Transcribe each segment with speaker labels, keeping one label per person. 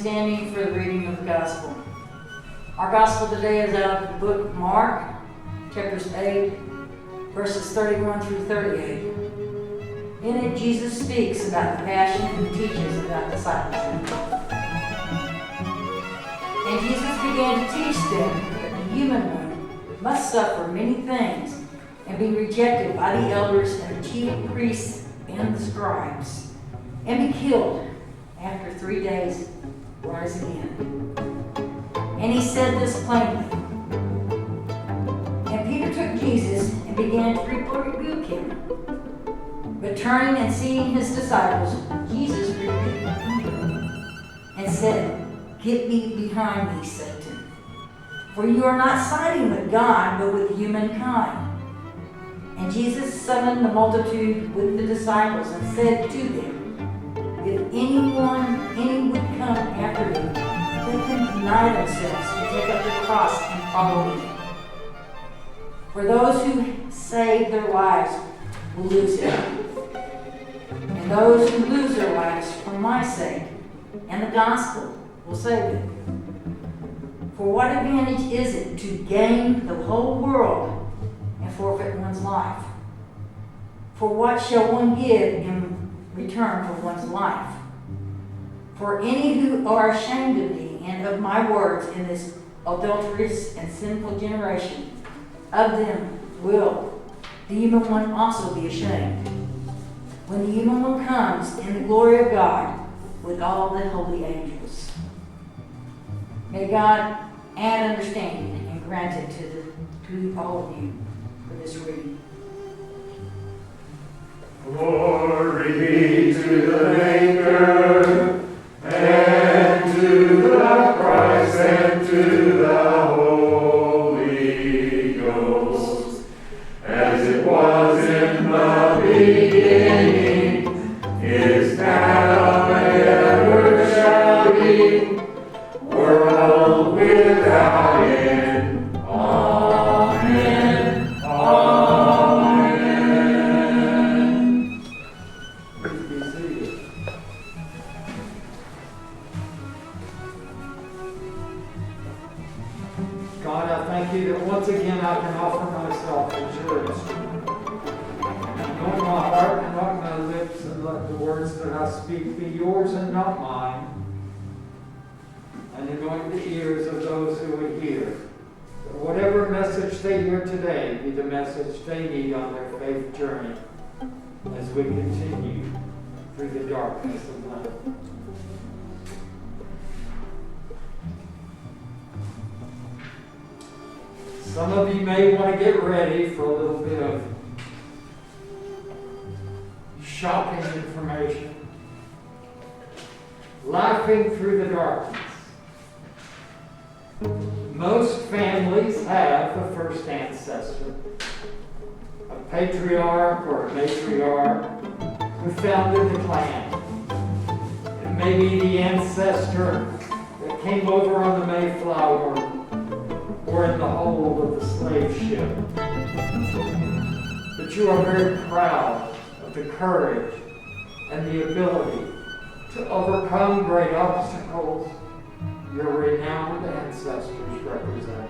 Speaker 1: standing for the reading of the Gospel. Our Gospel today is out of the book of Mark, chapters 8, verses 31 through 38. In it, Jesus speaks about the Passion and teaches about discipleship. And Jesus began to teach them that the human one must suffer many things and be rejected by the elders and the chief priests and the scribes, and be killed, after 3 days rise again. And he said this plainly. And Peter took Jesus and began to rebuke him. But turning and seeing his disciples, Jesus rebuked Peter and said, "Get thee behind me, Satan, for you are not siding with God, but with humankind." And Jesus summoned the multitude with the disciples and said to them, "If any would come after me, let them deny themselves and take up their cross and follow me. For those who save their lives will lose it, and those who lose their lives for my sake and the gospel will save it. For what advantage is it to gain the whole world and forfeit one's life? For what shall one give in return for one's life? For any who are ashamed of me and of my words in this adulterous and sinful generation, of them will the human one also be ashamed, when the human one comes in the glory of God with all the holy angels." May God add understanding and grant it to all of you for this reading.
Speaker 2: Glory to the Maker, and to the Christ, and to the Holy Ghost, as it was in the beginning, is now, and ever shall be, world without end. Amen. Amen. Please be seated. God, I thank you that once again I can offer myself as your instrument. Anoint my heart and not my lips, and let the words that I speak be yours and not mine. And anoint the ears of those who would hear, that whatever message they hear today be the message they need on their faith journey as we continue through the darkness of Lent. Some of you may want to get ready for a little bit of shocking information. Laughing through the darkness. Most families have a first ancestor, a patriarch or a matriarch who founded the clan. It may be the ancestor that came over on the Mayflower or in the hold of the slave ship. But you are very proud of the courage and the ability to overcome great obstacles your renowned ancestors represent.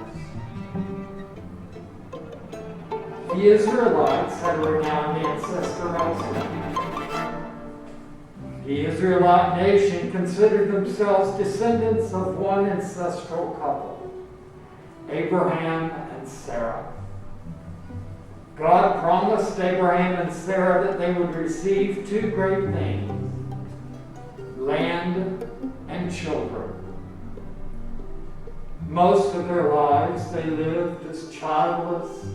Speaker 2: The Israelites had a renowned ancestor also. The Israelite nation considered themselves descendants of one ancestral couple, Abraham and Sarah. God promised Abraham and Sarah that they would receive two great things: land and children. Most of their lives they lived as childless,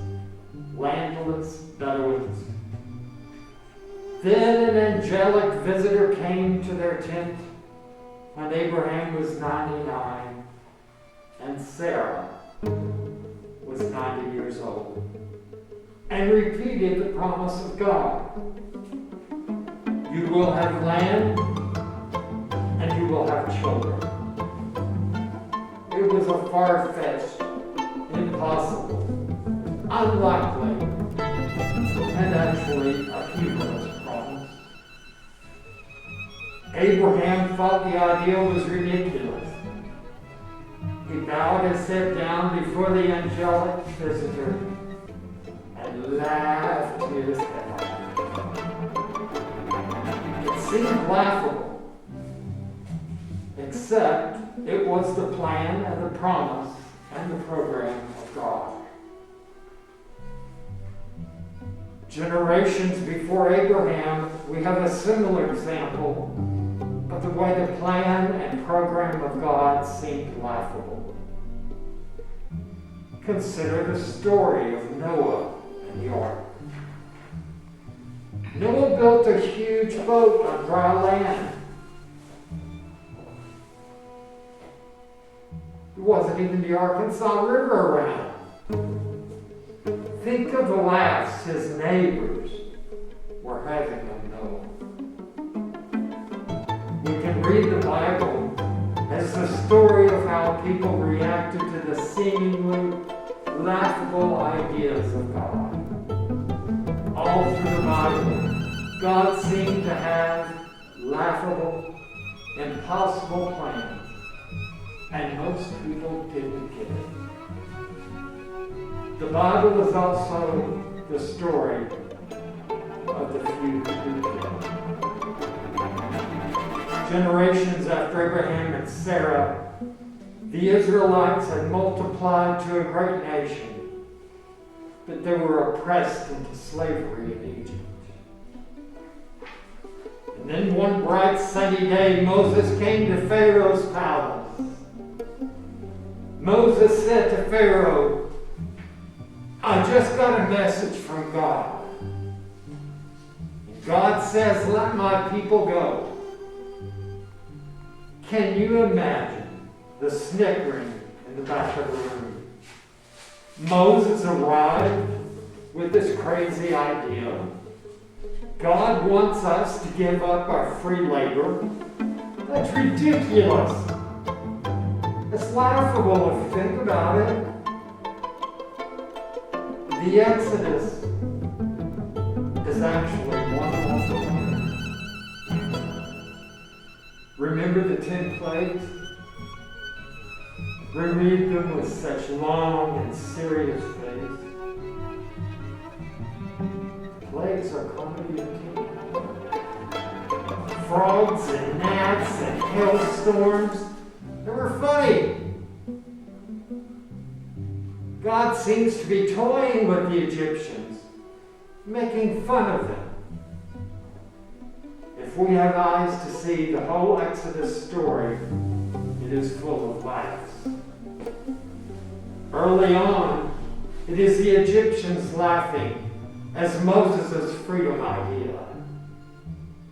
Speaker 2: landless Bedouins. Then an angelic visitor came to their tent when Abraham was 99 and Sarah was 90 years old, and repeated the promise of God. You will have land and you will have children. It was a far-fetched, impossible, unlikely, and actually a humorous promise. Abraham thought the idea was ridiculous. He bowed his head down before the angelic visitor and laughed his head off. It seemed laughable, except it was the plan and the promise and the program of God. Generations before Abraham, we have a similar example of the way the plan and program of God seemed laughable. Consider the story of Noah and the ark. Noah built a huge boat on dry land. There wasn't even the Arkansas River around. Think of the laughs his neighbors were having on Noah. We can read the Bible as the story of how people reacted to the seemingly laughable ideas of God. All through the Bible, God seemed to have laughable, impossible plans, and most people didn't get it. The Bible is also the story of the few who did. Generations after Abraham and Sarah, the Israelites had multiplied to a great nation, but they were oppressed into slavery in Egypt. And then one bright sunny day, Moses came to Pharaoh's palace. Moses said to Pharaoh, "I just got a message from God. God says, let my people go." Can you imagine the snickering in the back of the room? Moses arrived with this crazy idea. God wants us to give up our free labor. That's ridiculous. It's laughable if you think about it. The Exodus is actually one of the Remember the 10 plagues? We read them with such long and serious face. Plagues are comedy and frogs and gnats and hailstorms. They were funny. God seems to be toying with the Egyptians, making fun of them. If we have eyes to see the whole Exodus story, it is full of laughs. Early on, it is the Egyptians laughing as Moses' freedom idea.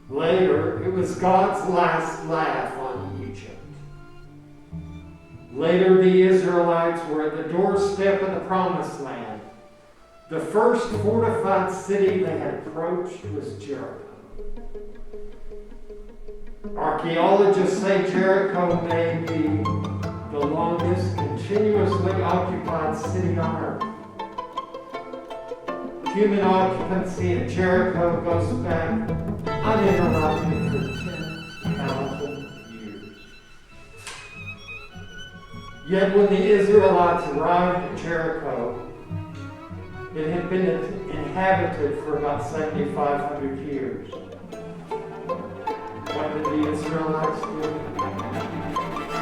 Speaker 2: Later, it was God's last laugh on Egypt. Later, the Israelites were at the doorstep of the Promised Land. The first fortified city they had approached was Jericho. Archaeologists say Jericho may be the longest continuously occupied city on earth. Human occupancy at Jericho goes back uninterrupted for 10,000 years. Yet when the Israelites arrived at Jericho, it had been inhabited for about 7,500 years. What did the Israelites do?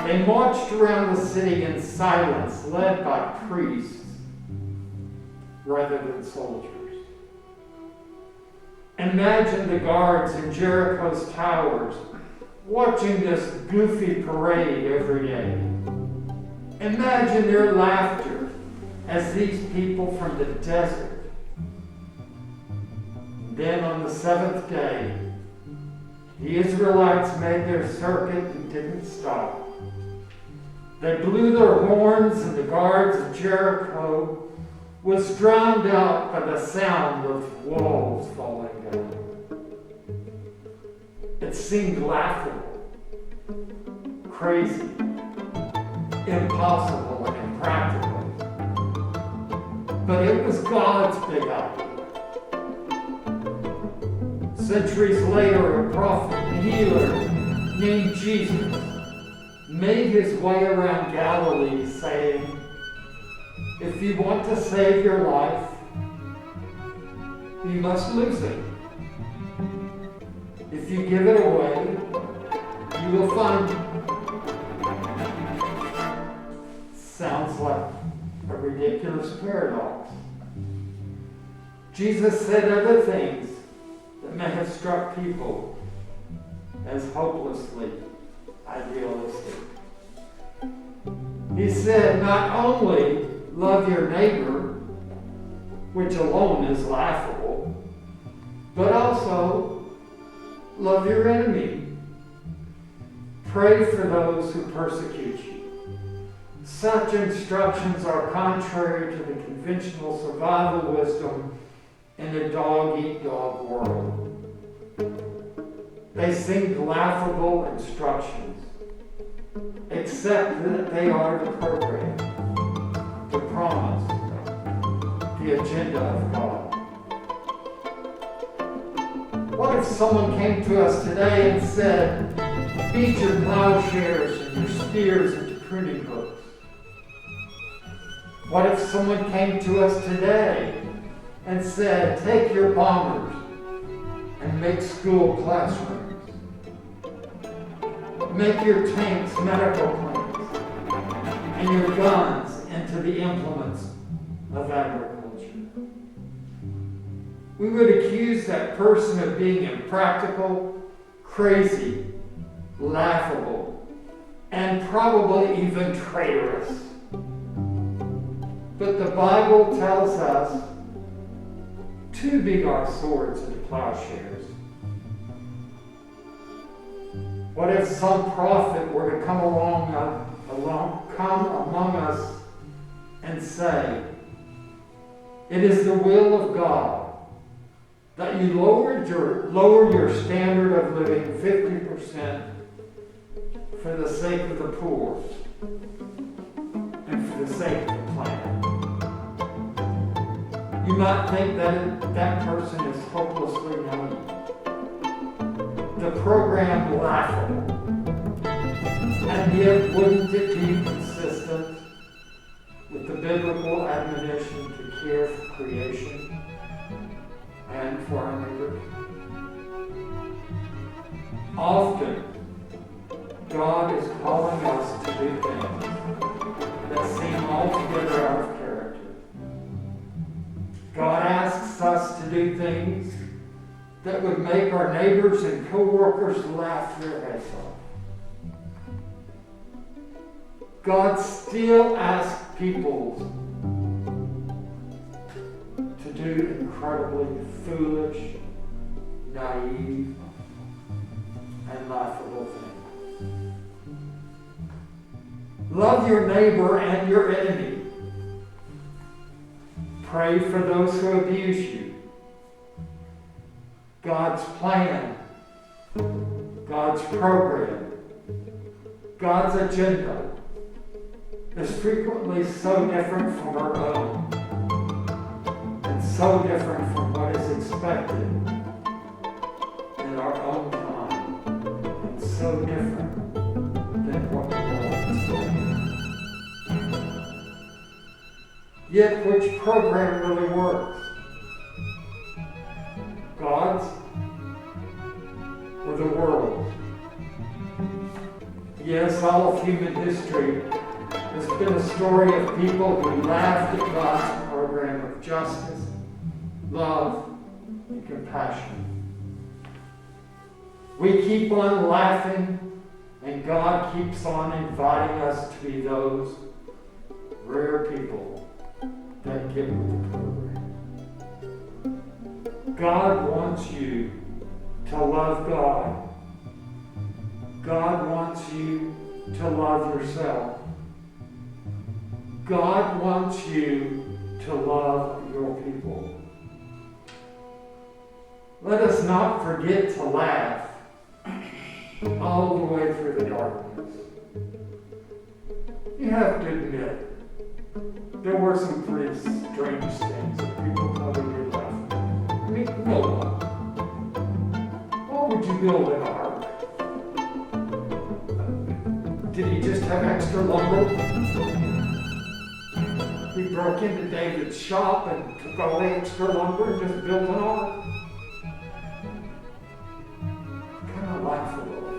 Speaker 2: They marched around the city in silence, led by priests rather than soldiers. Imagine the guards in Jericho's towers watching this goofy parade every day. Imagine their laughter as these people from the desert. Then on the seventh day, the Israelites made their circuit and didn't stop. They blew their horns, and the guards of Jericho was drowned out by the sound of walls falling down. It seemed laughable, crazy, impossible, and impractical. But it was God's big idea. Centuries later, a prophet and healer named Jesus made his way around Galilee, saying, "If you want to save your life, you must lose it. If you give it away, you will find it." Sounds like a ridiculous paradox. Jesus said other things that may have struck people as hopelessly idealistic. He said, not only love your neighbor, which alone is laughable, but also love your enemy. Pray for those who persecute you. Such instructions are contrary to the conventional survival wisdom in a dog-eat-dog world. They seem laughable instructions, except that they are the program, the promise, the agenda of God. What if someone came to us today and said, "Beat your plowshares and your spears into pruning hooks"? What if someone came to us today and said, "Take your bombers and make school classrooms. Make your tanks medical clinics and your guns into the implements of agriculture"? We would accuse that person of being impractical, crazy, laughable, and probably even traitorous. But the Bible tells us to beat our swords into plowshares. What if some prophet were to come among us and say, "It is the will of God that you lower your standard of living 50% for the sake of the poor and for the sake of the planet"? You might think that person is hopelessly naive. The program laughable. And yet, wouldn't it be consistent with the biblical admonition to care for creation and for our neighbors? Often, God is calling us to do things that seem altogether out of character. God asks us to do things that would make our neighbors and co-workers laugh their heads off. God still asks people to do incredibly foolish, naive, and laughable things. Love your neighbor and your enemy. Pray for those who abuse you. God's plan, God's program, God's agenda is frequently so different from our own, and so different from what is expected in our own time, and so different than what the world is doing. Yet which program really works? God's or the world? Yes, all of human history has been a story of people who laughed at God's program of justice, love, and compassion. We keep on laughing, and God keeps on inviting us to be those rare people that get with the program. God wants you to love God. God wants you to love yourself. God wants you to love your people. Let us not forget to laugh all the way through the darkness. You have to admit, there were some pretty strange things that people probably did laugh at. I mean, Noah. Why would you build an ark? Did he just have extra lumber. We broke into David's shop and took all the extra lumber and just built an ark. Kind of life a little.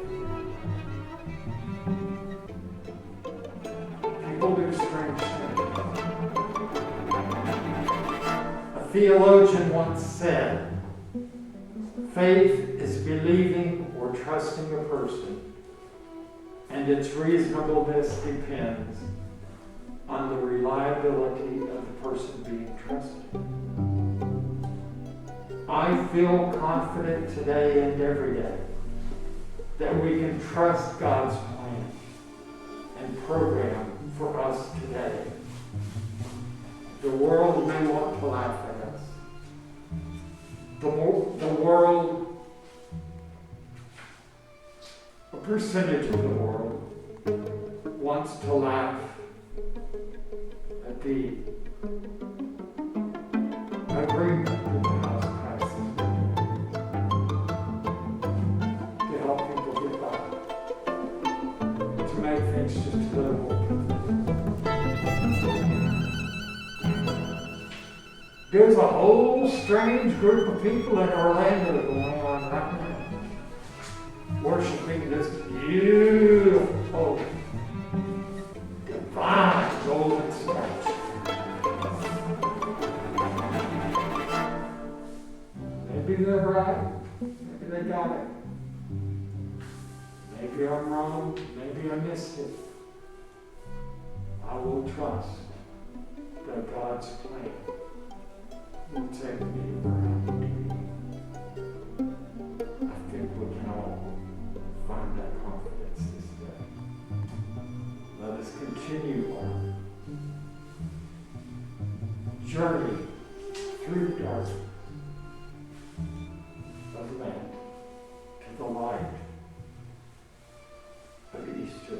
Speaker 2: People do strange things. A theologian once said, faith is believing or trusting a person, and its reasonableness depends on the reliability of the person being trusted. I feel confident today and every day that we can trust God's plan and program for us today. The world may want to laugh at us. The world, a percentage of the world, wants to laugh at the agreement that the House passes to help people get by, to make things just a little more. There's a whole strange group of people in Orlando going on right now, worshiping this beautiful, divine golden statue. Maybe they're right. Maybe they got it. Maybe I'm wrong. Maybe I missed it. I will trust that God's plan will take me where I need to be. I think we can all find that confidence this day. Let us continue our journey through darkness of Lent to the light of Easter.